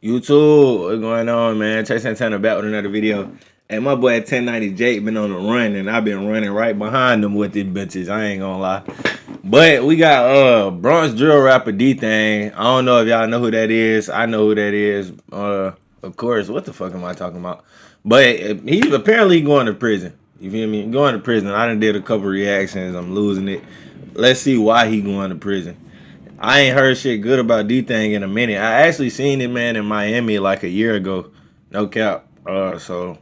YouTube, what's going on, man? Chase Santana back with another video. And my boy 1090 Jake been on the run, and I've been running right behind him with these bitches. I ain't gonna lie. But we got Bronx drill rapper Dthang. I don't know if y'all know who that is. I know who that is. Of course, what the fuck am I talking about? But he's apparently going to prison. You feel me? Going to prison. I done did a couple reactions. I'm losing it. Let's see why he going to prison. I ain't heard shit good about Dthang in a minute. I actually seen it, man, in Miami like a year ago. No cap. So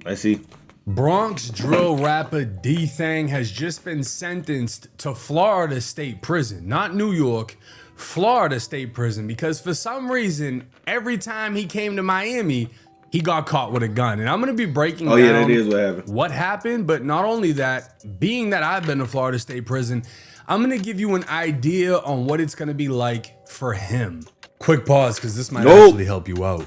let's see. Bronx drill rapper Dthang has just been sentenced to Florida State Prison, not New York, Florida State Prison, because for some reason, every time he came to Miami, he got caught with a gun. And I'm going to be breaking down that is what happened. But not only that, being that I've been to Florida State Prison, I'm going to give you an idea on what it's going to be like for him. Quick pause, because this might actually help you out.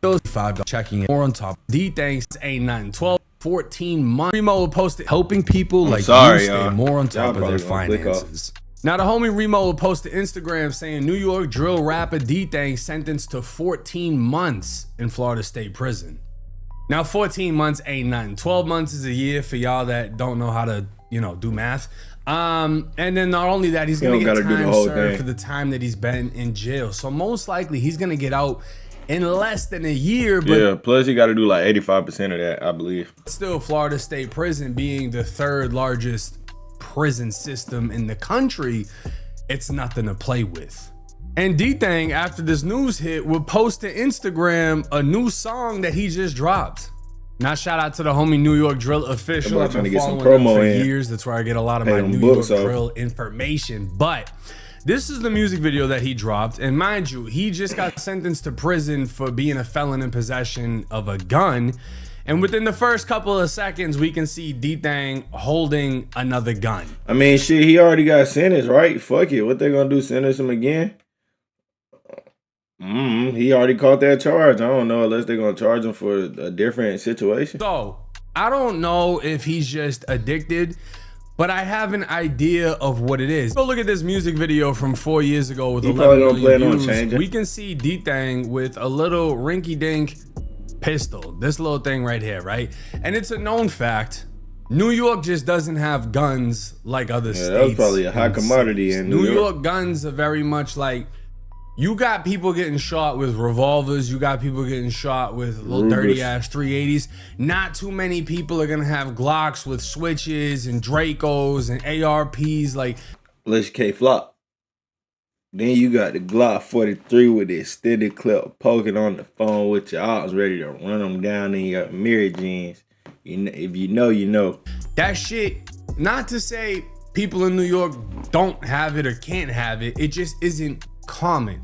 $5 checking in more on top. Dthang ain't nothing. 12, 14 months. Remo will post it, helping people like you stay more on top of their finances. Now, the homie Remo will post to Instagram saying New York drill rapper Dthang sentenced to 14 months in Florida State Prison. Now, 14 months ain't nothing. 12 months is a year for y'all that don't know how to, do math. And then not only that, he's gonna get time served for the time that he's been in jail. So most likely he's gonna get out in less than a year. But yeah, plus you got to do like 85% of that, I believe. Still, Florida State Prison being the third largest prison system in the country, it's nothing to play with. And Dthang, after this news hit, will post to Instagram a new song that he just dropped. Now, shout out to the homie New York Drill official. I've been following him for years. That's where I get a lot of my New York Drill information. But this is the music video that he dropped. And mind you, he just got sentenced to prison for being a felon in possession of a gun. And within the first couple of seconds, we can see Dthang holding another gun. I mean, shit, he already got sentenced, right? Fuck it. What they gonna do, sentence him again? He already caught that charge. I don't know unless they're gonna charge him for a different situation. So I don't know if he's just addicted, but I have an idea of what it is. Go look at this music video from 4 years ago with 11 million views. We can see Dthang with a little rinky-dink pistol, this little thing right here, right? And it's a known fact, New York just doesn't have guns like other states. That was probably a high commodity in New York. New York guns are very much like, you got people getting shot with revolvers. You got people getting shot with little dirty ass 380s. Not too many people are gonna have Glocks with switches and Dracos and ARPs. Like, unless you can't flop. Then you got the Glock 43 with the extended clip poking on the phone with your ops ready to run them down in your mirror jeans. You know, if you know, you know. That shit, not to say people in New York don't have it or can't have it. It just isn't common.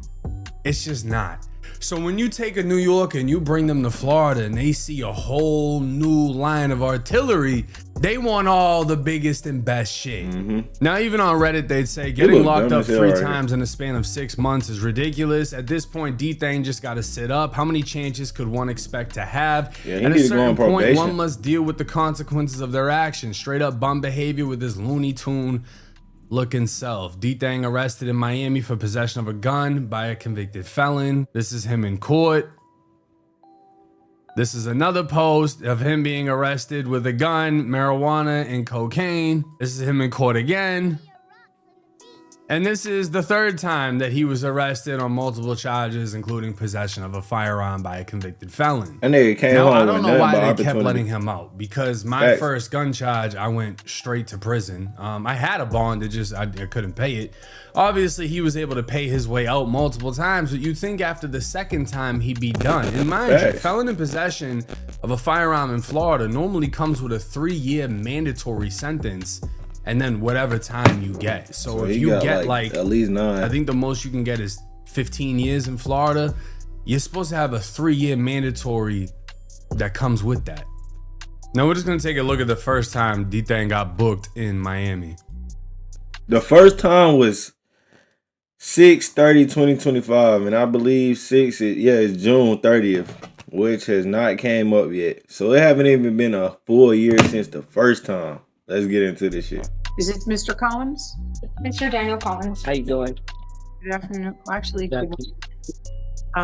It's just not. So when you take a New York and you bring them to Florida and they see a whole new line of artillery, they want all the biggest and best shit. Now, even on Reddit, they'd say getting locked up 3 times in a span of 6 months is ridiculous. At this point, Dthang just got to sit up. How many chances could one expect to have? At a certain point, one must deal with the consequences of their actions. Straight up bum behavior with this Looney Tune looking self. Dthang arrested in Miami for possession of a gun by a convicted felon. This is him in court. This is another post of him being arrested with a gun, marijuana, and cocaine. This is him in court again. And this is the third time that he was arrested on multiple charges, including possession of a firearm by a convicted felon. And they came now, I don't know why they kept letting him out, because my first gun charge, I went straight to prison. I had a bond, I couldn't pay it. Obviously, he was able to pay his way out multiple times, but you'd think after the second time he'd be done. And mind you, felon in possession of a firearm in Florida normally comes with a 3-year mandatory sentence, and then whatever time you get. So if you get like at least 9, I think the most you can get is 15 years in Florida. You're supposed to have a 3-year mandatory that comes with that. Now we're just gonna take a look at the first time Dthang got booked in Miami. The first time was 6/30/2025, and I believe it's June 30th, which has not came up yet. So it haven't even been a full year since the first time. Let's get into this shit. Is it Mr. Collins? Mr. Daniel Collins. How you doing? Good afternoon. Actually, good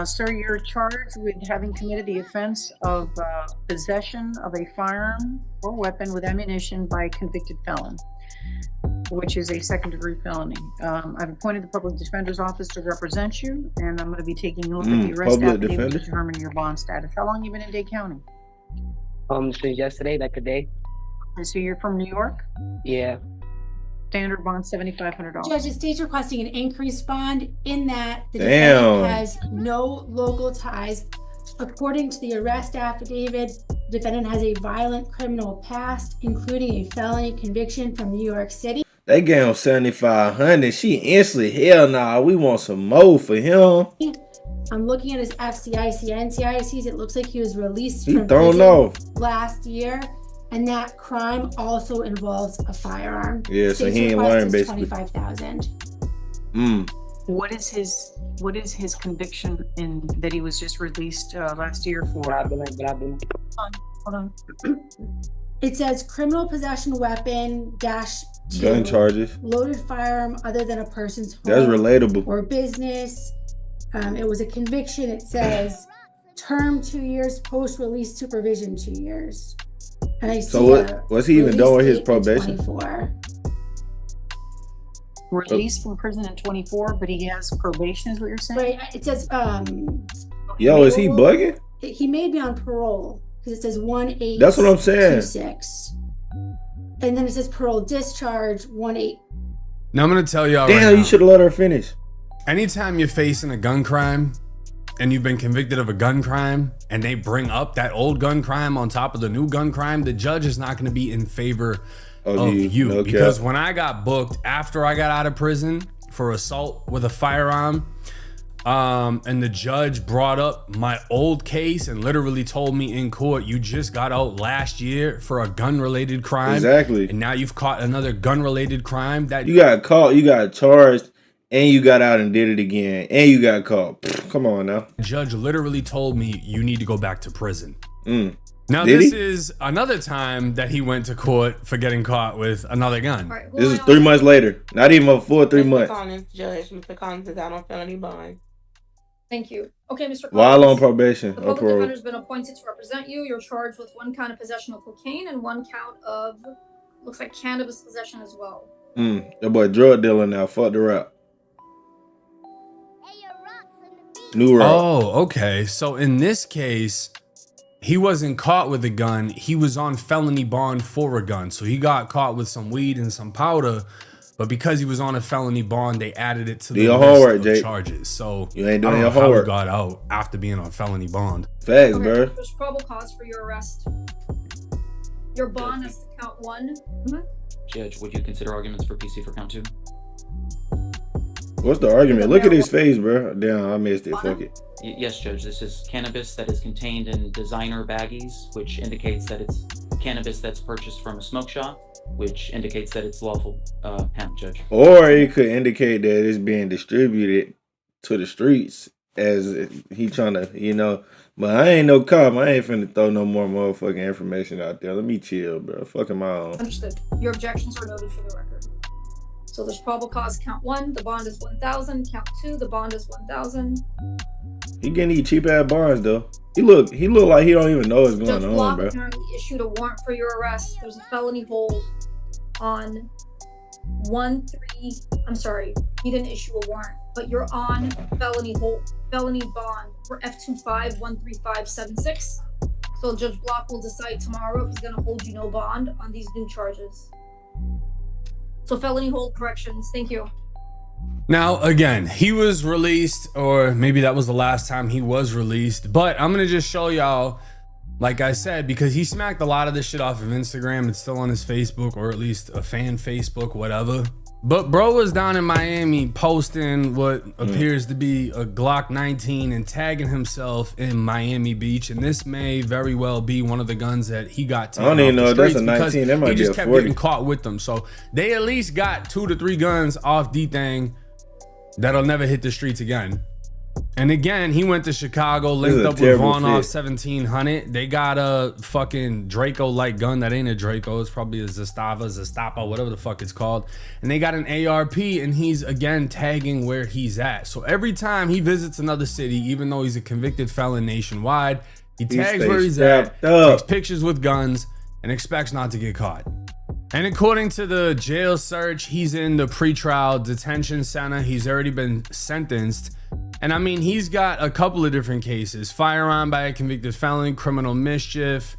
Sir, you're charged with having committed the offense of possession of a firearm or weapon with ammunition by a convicted felon, which is a second-degree felony. I've appointed the Public Defender's Office to represent you, and I'm going to be taking a look at the arrest Public affidavit defender? to determine your bond status. How long have you been in Dade County? Since yesterday, like a day. And so you're from New York? Yeah. Standard bond $7,500. Judge, the state's requesting an increased bond in that the Damn. defendant has no local ties. According to the arrest affidavit, the defendant has a violent criminal past, including a felony conviction from New York City. They gave him 7,500. She instantly, hell nah, we want some more for him. I'm looking at his FCIC and NCICs. It looks like he was released He from thrown prison off. last year, and that crime also involves a firearm. Yeah, so State's he ain't request learned is basically. 25,000. What is his conviction in that he was just released last year for? Grabe. Hold on. It says criminal possession weapon dash two, Gun charges. loaded firearm other than a person's home That's relatable. or business. It was a conviction. It says term 2 years, post-release supervision 2 years. And I So see what a was he even release done with his date in probation? 24. Released from prison in 24, but he has probation, is what you're saying? Right. It says Yo, is he bugging? he may be on parole because it says 1/8. That's what I'm saying. 26. And then it says parole discharge 1/8. Now I'm gonna tell y'all Damn, right you now, should have let her finish. anytime you're facing a gun crime and you've been convicted of a gun crime and they bring up that old gun crime on top of the new gun crime, the judge is not gonna be in favor of you. No Because cap. when I got booked after I got out of prison for assault with a firearm, and the judge brought up my old case and literally told me in court, you just got out last year for a gun related crime. Exactly. And now you've caught another gun related crime. That You got caught, you got charged, and you got out and did it again, and you got caught. Pfft, come on now. judge literally told me you need to go back to prison. Now Did this he? is another time that he went to court for getting caught with another gun. All right, who This am is I 3 on? months later. Not even a full 3 Mr. months. Collins, Judge. Mr. Collins is out on felony bond. Thank you. Okay, Mr. Collins. While on probation The or public parole. defender's been appointed to represent you. You're charged with 1 count of possession of cocaine and 1 count of, looks like cannabis possession as well. That boy drug dealer now. Fuck the rap. New rock. Oh, okay. So in this case, he wasn't caught with a gun. He was on felony bond for a gun. So he got caught with some weed and some powder. But because he was on a felony bond, they added it to Do the your list homework, of Jake. charges. So You ain't I doing don't your know how he homework. got out after being on felony bond. Facts, Okay, bro. there's probable cause for your arrest. Your bond is to count 1. Judge, would you consider arguments for PC for count 2? What's the argument? Look at his face, bro. Damn, I missed it. Fuck it. Yes, Judge. This is cannabis that is contained in designer baggies, which indicates that it's cannabis that's purchased from a smoke shop, which indicates that it's lawful hemp, Judge. Or it could indicate that it's being distributed to the streets as he trying to, you know. But I ain't no cop. I ain't finna throw no more motherfucking information out there. Let me chill, bro. Fucking my own. Understood. Your objections are noted for the record. So there's probable cause count 1, the bond is 1,000. Count 2, the bond is 1,000. He getting these cheap ass bars though. He look like he don't even know what's going Judge on, Block bro. apparently issued a warrant for your arrest. There's a felony hold on 1-3. I'm sorry, he didn't issue a warrant, but you're on felony bond for F25-13576. So Judge Block will decide tomorrow if he's going to hold you no bond on these new charges. So felony hold corrections. Thank you. Now, again, he was released, or maybe that was the last time he was released, but I'm going to just show y'all, like I said, because he smacked a lot of this shit off of Instagram. It's still on his Facebook, or at least a fan Facebook, whatever. But bro was down in Miami posting what appears to be a Glock 19 and tagging himself in Miami Beach. And this may very well be one of the guns that he got taken I don't even off know the if that's a streets because 19. That might he be just a kept 40. getting caught with them. So they at least got 2 to 3 guns off Dthang that'll never hit the streets again. And again, he went to Chicago, This is linked a up with terrible Vaughn off fit. 1700. They got a fucking Draco-like gun that ain't a Draco. It's probably a Zastapa, whatever the fuck it's called. And they got an ARP, and he's, again, tagging where he's at. So every time he visits another city, even though he's a convicted felon nationwide, he tags where he's at, takes pictures with guns, and expects not to get caught. And according to the jail search, he's in the pretrial detention center. He's already been sentenced. And I mean, he's got a couple of different cases: firearm by a convicted felon, criminal mischief,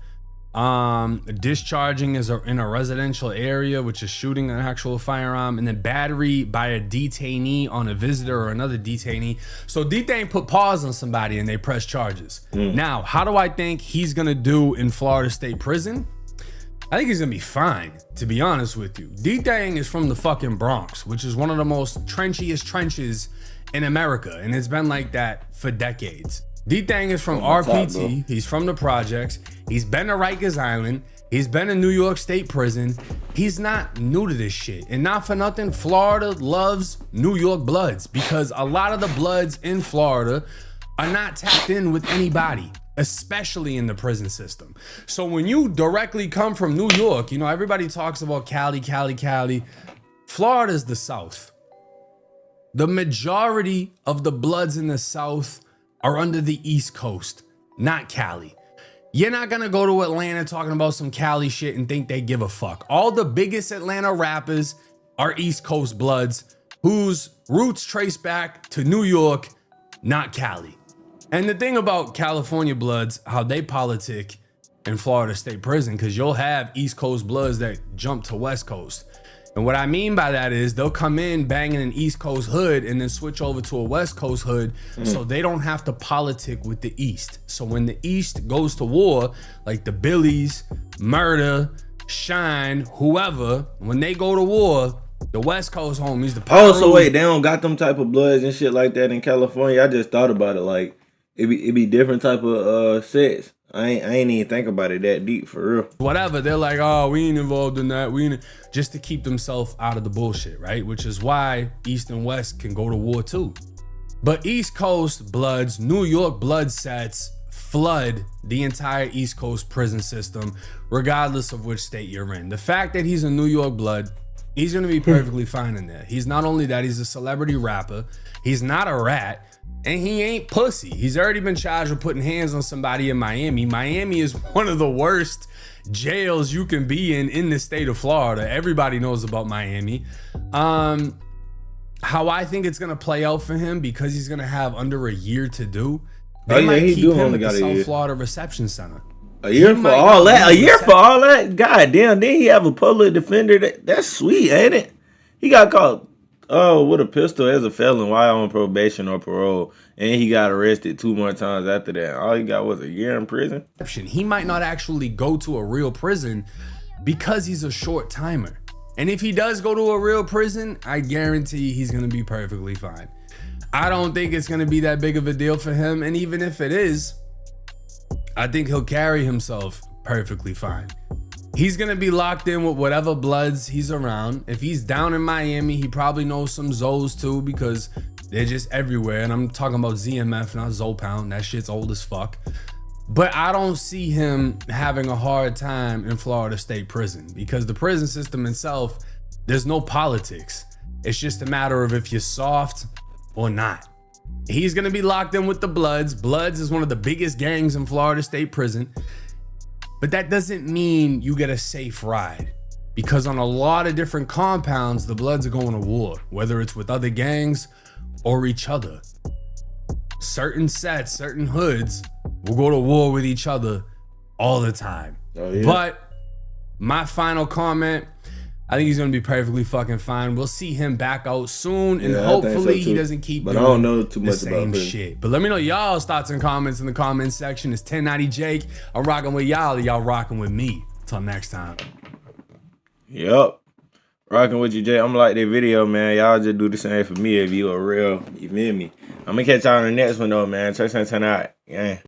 discharging in a residential area, which is shooting an actual firearm, and then battery by a detainee on a visitor or another detainee. So Dthang put pause on somebody and they press charges. Now, how do I think he's gonna do in Florida State Prison? I think he's gonna be fine, to be honest with you. Dthang is from the fucking Bronx, which is one of the most trenchiest trenches in America, and it's been like that for decades. Dthang is from RPT. He's from the projects. He's been to Rikers Island. He's been in New York State Prison. He's not new to this shit. And not for nothing, Florida loves New York Bloods, because a lot of the Bloods in Florida are not tapped in with anybody, especially in the prison system. So when you directly come from New York, you know, everybody talks about Cali. Florida's the South. The majority of the Bloods in the South are under the East Coast, not Cali. You're not gonna go to Atlanta talking about some Cali shit and think they give a fuck. All the biggest Atlanta rappers are East Coast Bloods whose roots trace back to New York, not Cali. And the thing about California Bloods, how they politic in Florida State Prison, because you'll have East Coast Bloods that jump to West Coast. And what I mean by that is they'll come in banging an East Coast hood and then switch over to a West Coast hood, so they don't have to politic with the East. So when the East goes to war, like the Billies, Murder, Shine, whoever, when they go to war, the West Coast homies, the Oh, so wait, they don't got them type of Bloods and shit like that in California? I just thought about it, like it be different type of sets. I ain't even think about it that deep, for real. Whatever, they're like, oh, we ain't involved in that. Just to keep themselves out of the bullshit, right? Which is why East and West can go to war too. But East Coast Bloods, New York Blood sets flood the entire East Coast prison system, regardless of which state you're in. The fact that he's a New York Blood, he's gonna be perfectly fine in there. He's not only that, he's a celebrity rapper. He's not a rat. And he ain't pussy. He's already been charged with putting hands on somebody in Miami. Miami is one of the worst jails you can be in the state of Florida. Everybody knows about Miami. How I think it's gonna play out for him, because he's gonna have under a year to do. They might keep him at the South Florida Reception Center. A year for all that? A year for all that? God damn, then he have a public defender. That's sweet, ain't it? He got caught with a pistol as a felon while on probation or parole, and he got arrested 2 more times after that. All he got was a year in prison. He might not actually go to a real prison because he's a short timer. And if he does go to a real prison, I guarantee he's gonna be perfectly fine. I don't think it's gonna be that big of a deal for him, and even if it is, I think he'll carry himself perfectly fine. He's gonna be locked in with whatever Bloods he's around. If he's down in Miami, he probably knows some Zoes too, because they're just everywhere. And I'm talking about ZMF, not Zopound. That shit's old as fuck. But I don't see him having a hard time in Florida State Prison, because the prison system itself, there's no politics. It's just a matter of if you're soft or not. He's gonna be locked in with the Bloods. Bloods is one of the biggest gangs in Florida State Prison. But that doesn't mean you get a safe ride, because on a lot of different compounds, the Bloods are going to war, whether it's with other gangs or each other. Certain sets, certain hoods will go to war with each other all the time. Oh, yeah. But my final comment, I think he's going to be perfectly fucking fine. We'll see him back out soon, and hopefully he doesn't keep doing I don't know too much the same about shit. But let me know y'all's thoughts and comments in the comment section. It's 1090 Jake. I'm rocking with y'all. Y'all rocking with me. Till next time. Yep. Rocking with you, Jay. I'm gonna like that video, man. Y'all just do the same for me if you are real. You feel me? I'm gonna catch y'all on the next one, though, man. Church 10 out. Yeah.